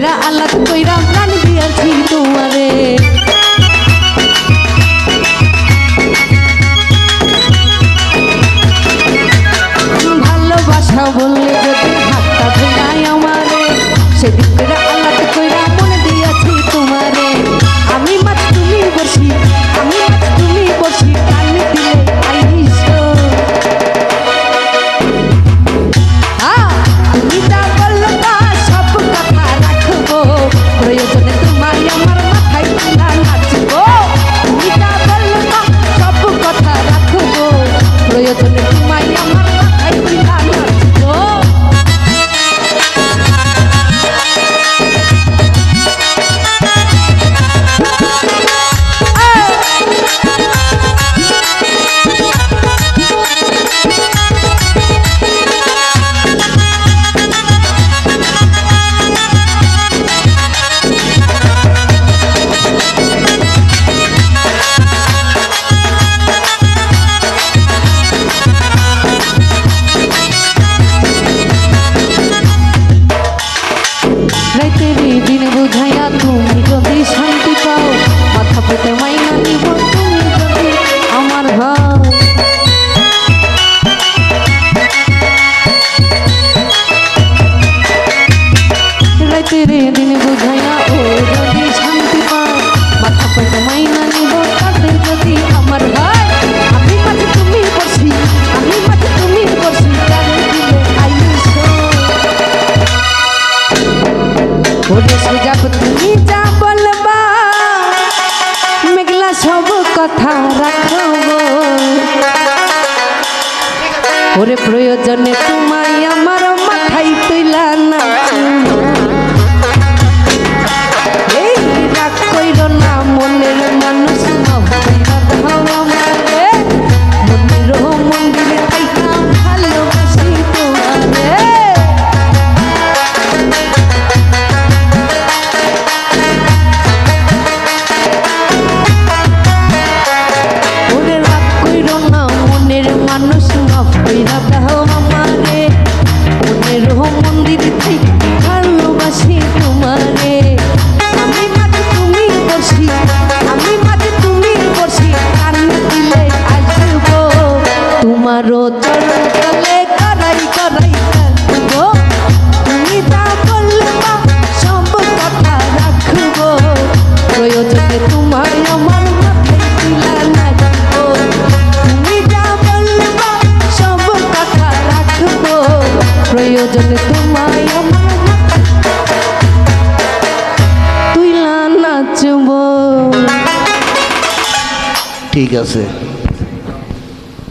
কইরা আল্লাহ কইরা প্রাণ দিয়াছি তোমারে ভালোবাসা বললে যদি হাতটা ধরাই আমারে সেদিন কইরা আল্লাহ কইরা মনে দিয়াছি তোমারে আমি মাছ তুমি বসি আমি মাছ তুমি বসি কান দিলে আইসো তুমি যা বললে তা সব কথা রাখবো প্রয়োজনে তোমায় আমার মাথায় তুলা নাচবো তুমি যা বললে তা সব কথা রাখবো প্রয়োজনে তোমায় আমার মাথায় তুলা নাচবো দিন বুঝাইয়া তুমি যদি শান্তি পাও মাথা পেতে মাইনা নিব তুমি যদি আমার হও রাতের দিন বুঝাইয়া ও যদি শান্তি পাও মাথা পেতে মাইনা নিব তাদের যদি আমার হয় আমি মাঝে তুমি বসি আমি মাঝে তুমি বসি গান দিলে আইসো ওরে সুজাব তুমি যা বলবা মেঘলা সব কথা রাখবো ওরে প্রয়োজনে তোমায় আমার মাথায় তুইলা নাচবো এই রাগ কইরো না মনের মানুষ আমারে মনের মন্দিরে থাইকা ভালোবাসি তোমারে মানুষ মাফ কইরা দাও আমারে মনের মন্দির থেকে ভালোবাসি তোমারে আমি মাঝে তুমি বসি আমি মাঝে তুমি বসি কান দিলে আসবো তোমারও চরণ তলে করাই করাই থাকবো তুমি যা বলবা সব কথা রাখবো প্রয়োজনে তোমায় আমার মাথায় তুলা নাচবো প্রয়োজনে তোমায় আমার তুইলা নাচবো ঠিক আছে।